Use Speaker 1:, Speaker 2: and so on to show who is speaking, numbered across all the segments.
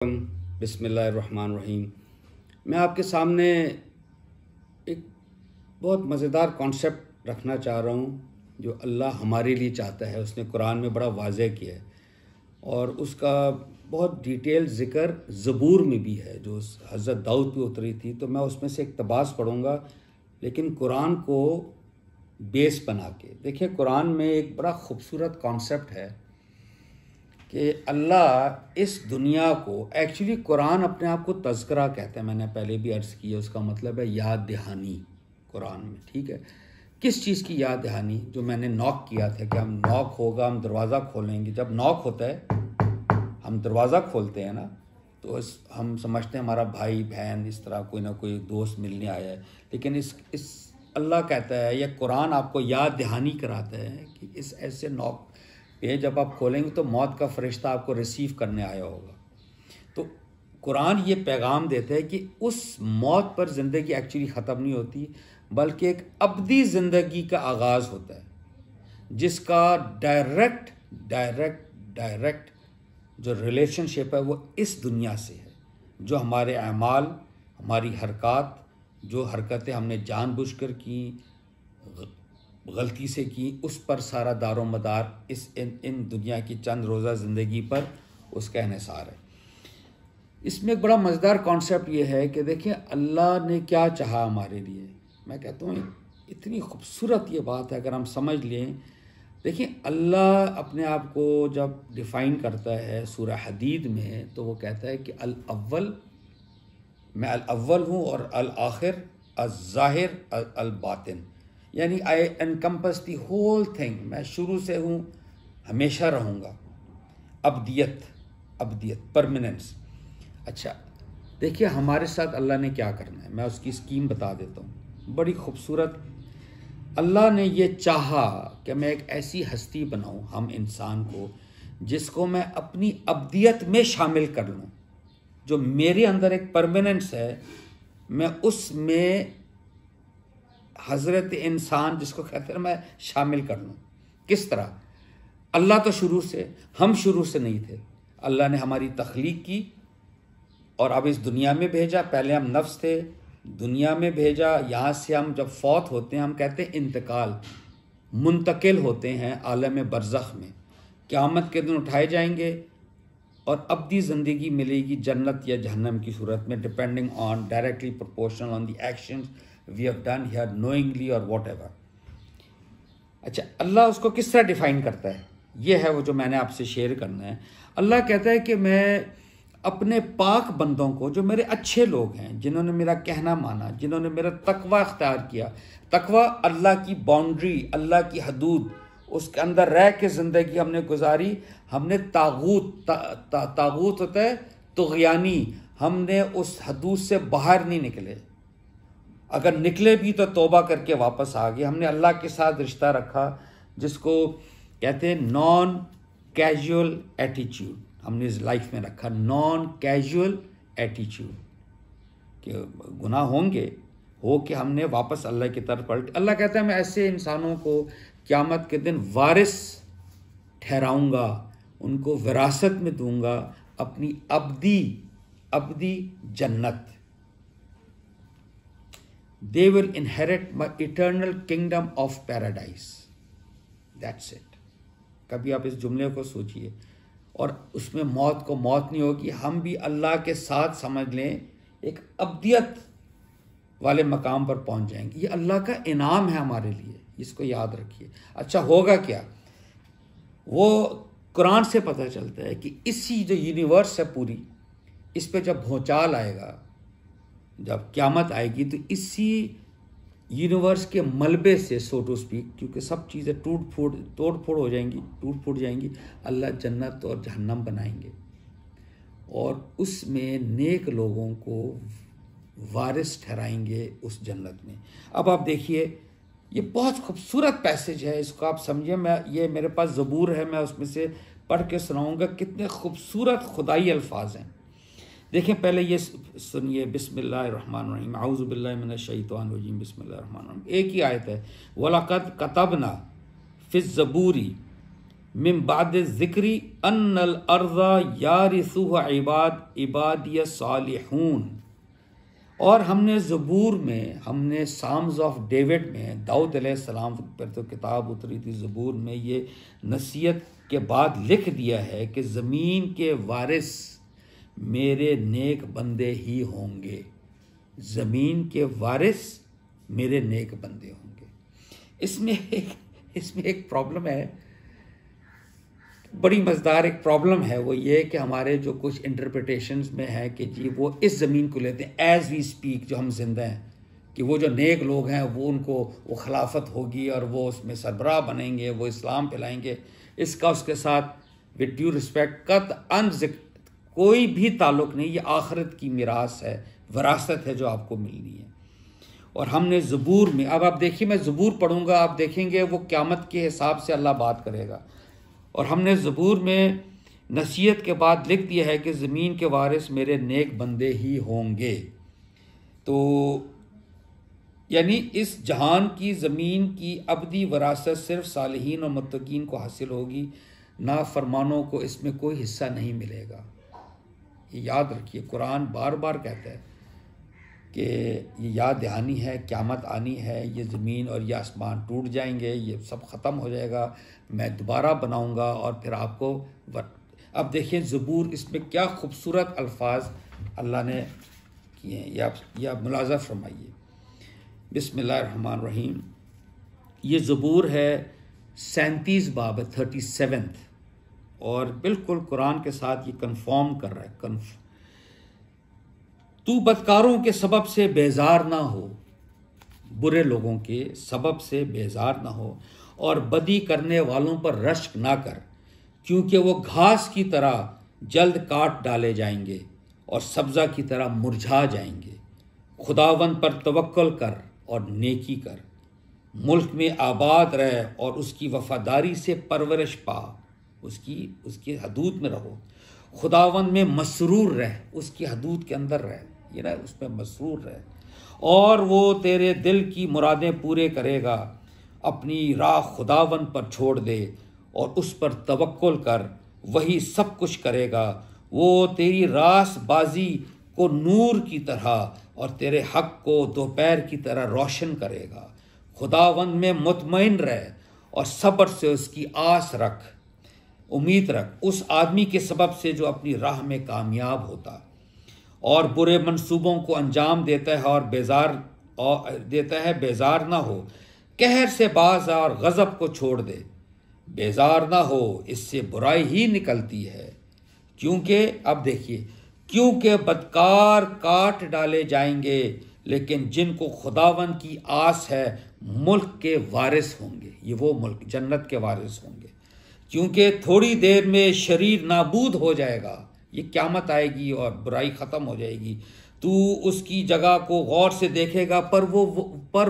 Speaker 1: बिस्मिल्लाहिर्रहमानिर्रहीम। मैं आपके सामने एक बहुत मज़ेदार कॉन्सेप्ट रखना चाह रहा हूँ जो अल्लाह हमारे लिए चाहता है। उसने कुरान में बड़ा वाज़ेह किया है और उसका बहुत डिटेल ज़िक्र ज़बूर में भी है जो हज़रत दाऊद पे उतरी थी। तो मैं उसमें से इक़्तिबास पढ़ूँगा, लेकिन कुरान को बेस बना के। देखिए, कुरान में एक बड़ा ख़ूबसूरत कॉन्सेप्ट है कि अल्लाह इस दुनिया को, एक्चुअली कुरान अपने आप को तज़किरा कहता है। मैंने पहले भी अर्ज़ किया, उसका मतलब है याद दहानी कुरान में। ठीक है, किस चीज़ की याद दहानी? जो मैंने नॉक किया था कि हम नॉक होगा, हम दरवाज़ा खोलेंगे। जब नॉक होता है, हम दरवाज़ा खोलते हैं ना, तो हम समझते हैं हमारा भाई बहन, इस तरह कोई ना कोई दोस्त मिलने आया है। लेकिन इस अल्लाह कहता है, या कुरान आपको याद दहानी कराता है कि इस ऐसे नॉक पे जब आप खोलेंगे तो मौत का फ़रिश्ता आपको रिसीव करने आया होगा। तो कुरान ये पैगाम देता है कि उस मौत पर ज़िंदगी एक्चुअली ख़त्म नहीं होती, बल्कि एक अबदी ज़िंदगी का आगाज़ होता है, जिसका डायरेक्ट जो रिलेशनशिप है वो इस दुनिया से है। जो हमारे अमाल, हमारी हरकत, जो हरकतें हमने जानबूझकर की, गलती से की, उस पर सारा दारो मदार इन दुनिया की चंद रोज़ा ज़िंदगी पर उसका इन्हिसार है। इसमें एक बड़ा मज़ेदार कॉन्सेप्ट ये है कि देखिए अल्लाह ने क्या चाहा हमारे लिए। मैं कहता हूँ इतनी खूबसूरत ये बात है, अगर हम समझ लें। देखिए, अल्लाह अपने आप को जब डिफ़ाइन करता है सूरह हदीद में, तो वो कहता है कि अल अव्वल, मैं अल अव्वल हूँ, और अल आखिर, अल ज़ाहिर, अल बातिन, यानी आई एनकम्पस दी होल थिंग। मैं शुरू से हूँ, हमेशा रहूँगा। अब्दियत, परमानेंस। अच्छा, देखिए हमारे साथ अल्लाह ने क्या करना है, मैं उसकी स्कीम बता देता हूँ। बड़ी खूबसूरत। अल्लाह ने ये चाहा कि मैं एक ऐसी हस्ती बनाऊँ, हम इंसान को, जिसको मैं अपनी अब्दियत में शामिल कर लूँ। जो मेरे अंदर एक परमानेंस है, मैं उसमें हज़रत इंसान जिसको कहते हैं, मैं शामिल कर लूँ। किस तरह? अल्लाह तो शुरू से, हम शुरू से नहीं थे। अल्लाह ने हमारी तख्लीक की और अब इस दुनिया में भेजा। पहले हम नफ्स थे, दुनिया में भेजा। यहाँ से हम जब फौत होते हैं, हम कहते हैं इंतकाल, मुंतकिल होते हैं आलम बरज़ख में। क़यामत के दिन उठाए जाएंगे और अब्दी ज़िंदगी मिलेगी जन्नत या जहन्नम की सूरत में, depending on, directly proportional on the actions we have done here knowingly और वॉट एवर। अच्छा, अल्लाह उसको किस तरह डिफ़ाइन करता है? ये है वो जो मैंने आपसे शेयर करना है। अल्लाह कहता है कि मैं अपने पाक बंदों को, जो मेरे अच्छे लोग हैं, जिन्होंने मेरा कहना माना, जिन्होंने मेरा तकवा अख्तियार किया। तकवा अल्लाह की बाउंड्री, अल्लाह की हदूद, उसके अंदर रह के ज़िंदगी हमने गुजारी। हमने तागूत होता है तुग़यानी, हमने उस हदूद से बाहर नहीं निकले। अगर निकले भी तो तौबा करके वापस आ गए। हमने अल्लाह के साथ रिश्ता रखा, जिसको कहते हैं नॉन कैजुअल एटीट्यूड। हमने इस लाइफ में रखा नॉन कैजुअल एटीट्यूड कि गुनाह होंगे, हो कि हमने वापस अल्लाह की तरफ पलट। अल्लाह कहता है मैं ऐसे इंसानों को क़यामत के दिन वारिस ठहराऊँगा, उनको विरासत में दूँगा अपनी अब्दी जन्नत। They will inherit my eternal kingdom of paradise. That's it. कभी आप इस जुमले को सोचिए, और उसमें मौत को मौत नहीं होगी। हम भी अल्लाह के साथ, समझ लें, एक अब्दियत वाले मकाम पर पहुंच जाएंगे। ये अल्लाह का इनाम है हमारे लिए, इसको याद रखिए। अच्छा, होगा क्या? वो कुरान से पता चलता है कि इसी जो यूनिवर्स है पूरी, इस पे जब भूचाल आएगा, जब क़यामत आएगी, तो इसी यूनिवर्स के मलबे से, सो टू स्पीक, क्योंकि सब चीज़ें तोड़ फोड़ हो जाएंगी, टूट फूट जाएंगी, अल्लाह जन्नत और जहन्नम बनाएंगे और उसमें नेक लोगों को वारिस ठहराएंगे उस जन्नत में। अब आप देखिए, ये बहुत खूबसूरत पैसेज है, इसको आप समझिए। ये मेरे पास ज़बूर है, मैं उसमें से पढ़ के सुनाऊँगा। कितने खूबसूरत खुदाई अल्फाज हैं। देखिए, पहले ये सुनिए, बिस्मिल्लाहिर्रहमानिर्रहीम, औज़ु बिल्लाहि मिनश शैतानिर रजीम, बिस्मिल्लाहिर्रहमानिर्रहीम। एक ही आयत है, वलक़द कतबना फ़िज़्ज़बूरी मिन बाद ज़िक्री अन्नल अर्ज़ा यारिसुहा इबादिय सालिहून। और हमने ज़बूर में, हमने साम्स ऑफ डेविड में, दाऊद अलैहिस्सलाम पर तो किताब उतरी थी, ज़बूर में ये नसीहत के बाद लिख दिया है कि ज़मीन के वारिस मेरे नेक बंदे ही होंगे। ज़मीन के वारिस मेरे नेक बंदे होंगे। इसमें एक प्रॉब्लम है, बड़ी मज़ेदार एक प्रॉब्लम है। वो ये कि हमारे जो कुछ इंटरप्रिटेशंस में है कि जी वो इस ज़मीन को लेते हैं एज़ वी स्पीक, जो हम जिंदा हैं, कि वो जो नेक लोग हैं वो उनको वो खिलाफत होगी और वो उसमें सरबराह बनेंगे, वो इस्लाम फैलाएंगे। इसका उसके साथ विद ड्यू रिस्पेक्ट कोई भी ताल्लुक़ नहीं। ये आखिरत की मिरास है, विरासत है जो आपको मिलनी है। और हमने ज़बूर में, अब आप देखिए, मैं ज़बूर पढ़ूंगा, आप देखेंगे वो क़यामत के हिसाब से अल्लाह बात करेगा। और हमने ज़बूर में नसीहत के बाद लिख दिया है कि ज़मीन के वारिस मेरे नेक बंदे ही होंगे। तो यानी इस जहान की ज़मीन की अबदी वरासत सिर्फ सालिहीन और मुत्तकीन को हासिल होगी, ना फरमानों को इसमें कोई हिस्सा नहीं मिलेगा। ये याद रखिए, कुरान बार बार कहता है कि ये याद दहानी है, क़यामत आनी है, ये ज़मीन और ये आसमान टूट जाएंगे, ये सब ख़त्म हो जाएगा, मैं दोबारा बनाऊंगा और फिर आपको अब देखिए ज़बूर, इसमें क्या खूबसूरत अल्फाज अल्लाह ने किए हैं, ये आप मुलाज़ा फरमाइए। बिस्मिल्लाहिर्रहमानिर्रहीम। ये ज़बूर है 37 बाब 37, और बिल्कुल कुरान के साथ ये कन्फर्म कर रहा है। तू बदकारों के सबब से बेजार ना हो, बुरे लोगों के सबब से बेजार ना हो, और बदी करने वालों पर रश्क ना कर, क्योंकि वो घास की तरह जल्द काट डाले जाएंगे और सब्ज़ा की तरह मुरझा जाएंगे। खुदावंद पर तवक्कुल कर और नेकी कर, मुल्क में आबाद रह और उसकी वफादारी से परवरिश पा, उसकी हदूद में रहो। खुदावंद में मसरूर रह, उसकी हदूद के अंदर रह, ये ना उसमें मसरूर रह, और वो तेरे दिल की मुरादें पूरे करेगा। अपनी राह खुदावंद पर छोड़ दे और उस पर तवक्कुल कर, वही सब कुछ करेगा। वो तेरी रासबाजी को नूर की तरह और तेरे हक को दोपहर की तरह रोशन करेगा। खुदावंद में मुतमईन रह और सब्र से उसकी आस रख, उम्मीद रख उस आदमी के सबब से जो अपनी राह में कामयाब होता और बुरे मंसूबों को अंजाम देता है और बेजार ना हो। कहर से बाज आ और गज़ब को छोड़ दे, बेजार ना हो, इससे बुराई ही निकलती है। क्योंकि अब देखिए, क्योंकि बदकार काट डाले जाएंगे, लेकिन जिनको खुदावन की आस है मुल्क के वारिस होंगे। ये वो मुल्क जन्नत के वारिस होंगे। क्योंकि थोड़ी देर में शरीर नाबूद हो जाएगा, ये क़यामत आएगी और बुराई ख़त्म हो जाएगी। तू उसकी जगह को गौर से देखेगा, पर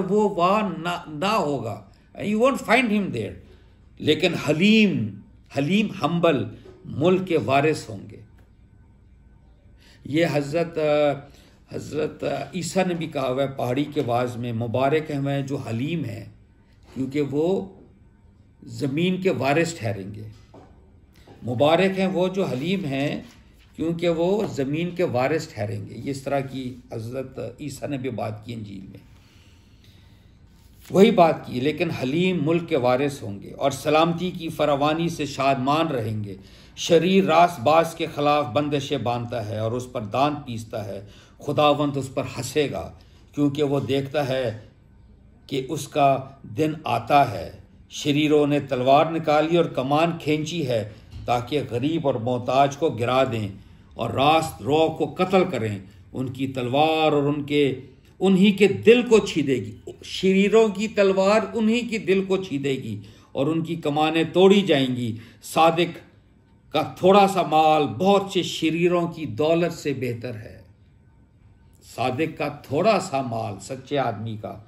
Speaker 1: वो वहाँ ना होगा, you won't find him there. लेकिन हलीम हम्बल मुल्क के वारिस होंगे। ये हज़रत ईसा ने भी कहा हुआ है पहाड़ी के वाज में, मुबारक हैं जो हलीम है, क्योंकि वो ज़मीन के वारिस ठहरेंगे। मुबारक हैं वो जो हलीम हैं, क्योंकि वो ज़मीन के वारिस ठहरेंगे। ये इस तरह की हज़रत ईसा ने भी बात की इंजील में, वही बात की। लेकिन हलीम मुल्क के वारिस होंगे और सलामती की फरावानी से शादमान रहेंगे। शरीर रास बास के ख़िलाफ़ बंदिशें बांधता है और उस पर दांत पीसता है। खुदावंद उस पर हंसेगा, क्योंकि वो देखता है कि उसका दिन आता है। शरीरों ने तलवार निकाली और कमान खींची है, ताकि गरीब और मोहताज को गिरा दें और रास्त रो को कत्ल करें। उनकी तलवार और उन्हीं के दिल को छीदेगी। शरीरों की तलवार उन्हीं की दिल को छीदेगी और उनकी कमानें तोड़ी जाएंगी। सादिक का थोड़ा सा माल बहुत से शरीरों की दौलत से बेहतर है। सादिक का थोड़ा सा माल, सच्चे आदमी का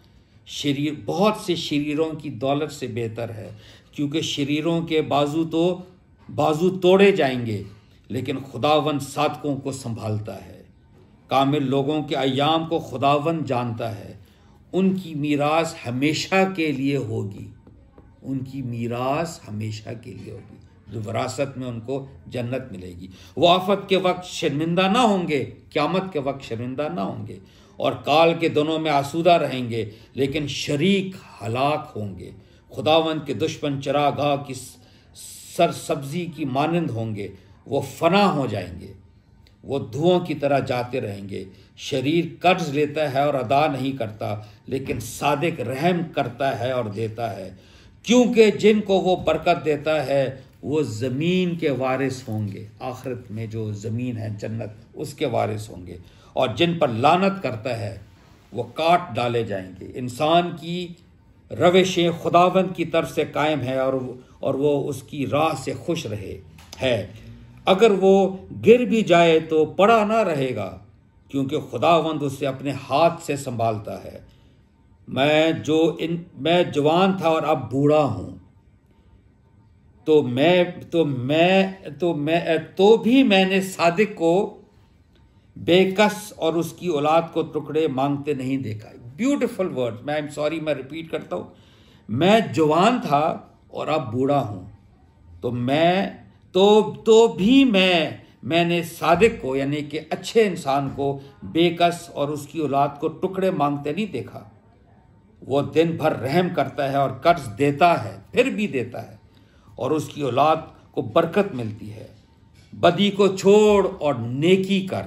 Speaker 1: शरीर बहुत से शरीरों की दौलत से बेहतर है, क्योंकि शरीरों के बाजू तोड़े जाएंगे, लेकिन खुदावंद सादकों को संभालता है। कामिल लोगों के अय्याम को खुदावंद जानता है। उनकी मीरास हमेशा के लिए होगी, उनकी मीरास हमेशा के लिए होगी। विरासत में उनको जन्नत मिलेगी। वो आफत के वक्त शर्मिंदा ना होंगे, क़यामत के वक्त शर्मिंदा ना होंगे, और काल के दिनों में आसूदा रहेंगे, लेकिन शरीक हलाक होंगे। खुदावंद के दुश्मन चरागाह की सरसब्जी की मानंद होंगे, वो फना हो जाएंगे, वो धुओं की तरह जाते रहेंगे। शरीर कर्ज लेता है और अदा नहीं करता, लेकिन सादिक रहम करता है और देता है, क्योंकि जिनको वो बरकत देता है वो ज़मीन के वारिस होंगे। आखिरत में जो ज़मीन है जन्नत, उसके वारिस होंगे। और जिन पर लानत करता है वो काट डाले जाएंगे। इंसान की रविशें खुदावंद की तरफ से कायम है और वो उसकी राह से खुश रहे है। अगर वो गिर भी जाए तो पड़ा ना रहेगा, क्योंकि खुदावंद उसे अपने हाथ से संभालता है। मैं जवान था और अब बूढ़ा हूं, तो भी मैंने सादिक को बेकस और उसकी औलाद को टुकड़े मांगते नहीं देखा। Beautiful word. मैं आई एम सॉरी, मैं रिपीट करता हूं। मैं जवान था और अब बूढ़ा हूं, तो भी मैंने सादिक को, यानी कि अच्छे इंसान को, बेकस और उसकी औलाद को टुकड़े मांगते नहीं देखा। वो दिन भर रहम करता है और कर्ज देता है, फिर भी देता है, और उसकी औलाद को बरकत मिलती है। बदी को छोड़ और नेकी कर,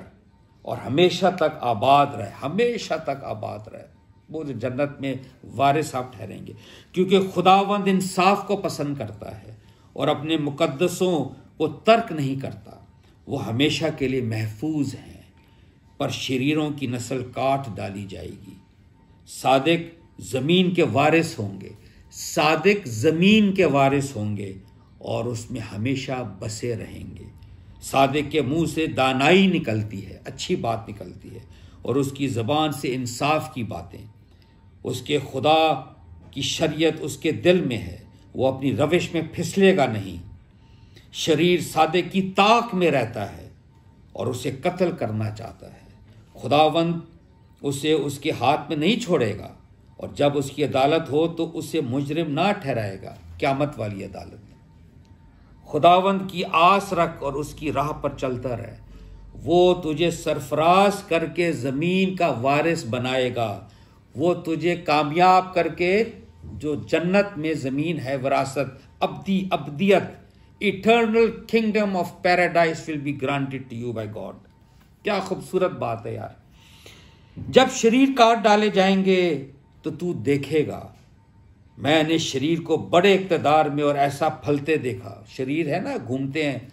Speaker 1: और हमेशा तक आबाद रहे, हमेशा तक आबाद रहे। वो जो जन्नत में वारिस आप ठहरेंगे, क्योंकि खुदावंद इंसाफ को पसंद करता है और अपने मुकद्दसों को तर्क नहीं करता। वो हमेशा के लिए महफूज हैं, पर शरीरों की नस्ल काट डाली जाएगी। सादिक ज़मीन के वारिस होंगे, सादिक ज़मीन के वारिस होंगे और उसमें हमेशा बसे रहेंगे। सादिक के मुंह से दानाई निकलती है, अच्छी बात निकलती है, और उसकी ज़बान से इंसाफ की बातें। उसके खुदा की शरीयत उसके दिल में है, वो अपनी रविश में फिसलेगा नहीं। शरीर सादिक की ताक में रहता है और उसे कत्ल करना चाहता है। खुदावंद उसे उसके हाथ में नहीं छोड़ेगा, और जब उसकी अदालत हो तो उसे मुजरिम ना ठहराएगा। क़यामत वाली अदालत में खुदावंद की आस रख और उसकी राह पर चलता रहे। वो तुझे सरफराज करके ज़मीन का वारिस बनाएगा। वो तुझे कामयाब करके, जो जन्नत में ज़मीन है विरासत, अब्दियत, eternal kingdom of paradise will be granted to you by God. क्या खूबसूरत बात है यार। जब शरीर काट डाले जाएंगे तो तू देखेगा, मैंने शरीर को बड़े इक़्तिदार में और ऐसा फलते देखा। शरीर है ना, घूमते हैं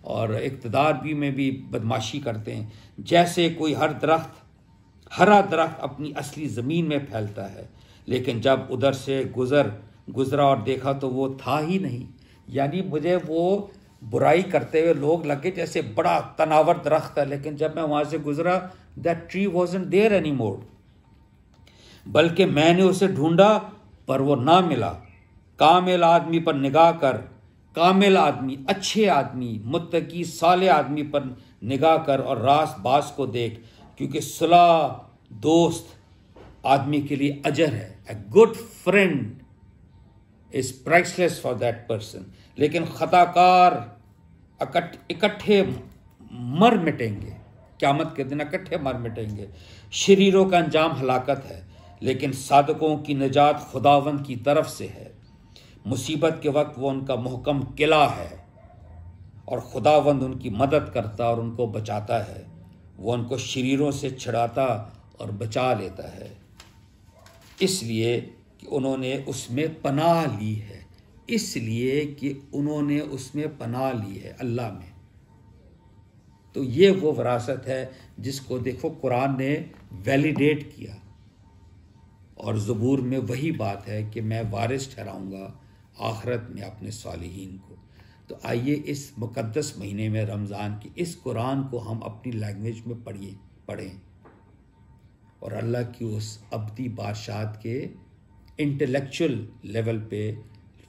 Speaker 1: और इक़्तिदार भी में भी बदमाशी करते हैं, जैसे कोई हरा दरख्त अपनी असली ज़मीन में फैलता है। लेकिन जब उधर से गुजरा और देखा तो वो था ही नहीं। यानी मुझे वो बुराई करते हुए लोग लगे जैसे बड़ा तनावर दरख्त है, लेकिन जब मैं वहाँ से गुजरा, that tree wasn't there any more. बल्कि मैंने उसे ढूंढा पर वो ना मिला। कामिल आदमी पर निगाह कर, कामिल आदमी, अच्छे आदमी, मुत्तकी साले आदमी पर निगाह कर और रास बास को देख, क्योंकि सुलह दोस्त आदमी के लिए अजर है। A good friend is priceless for that person. लेकिन खताकार इकट्ठे मर मिटेंगे, क़यामत के दिन इकट्ठे मर मिटेंगे। शरीरों का अंजाम हलाकत है, लेकिन सादकों की निजात खुदावंद की तरफ से है। मुसीबत के वक्त वो उनका मुहकम किला है और खुदावंद उनकी मदद करता और उनको बचाता है। वो उनको शरीरों से छुड़ाता और बचा लेता है, इसलिए कि उन्होंने उसमें पनाह ली है, इसलिए कि उन्होंने उसमें पनाह ली है, अल्लाह में। तो ये वो विरासत है जिसको देखो कुरान ने वैलिडेट किया, और ज़बूर में वही बात है कि मैं वारिस ठहराऊँगा आखिरत में अपने सालिहीन को। तो आइए इस मुक़द्दस महीने में रमज़ान की इस कुरान को हम अपनी लैंग्वेज में पढ़ें और अल्लाह की उस अब्दी बादशाहत के इंटेलेक्चुअल लेवल पे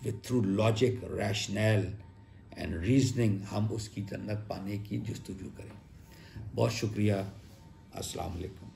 Speaker 1: with through logic, rational and reasoning हम उसकी जन्नत पाने की जुस्तजू करें। बहुत शुक्रिया। अस्सलाम वालेकुम।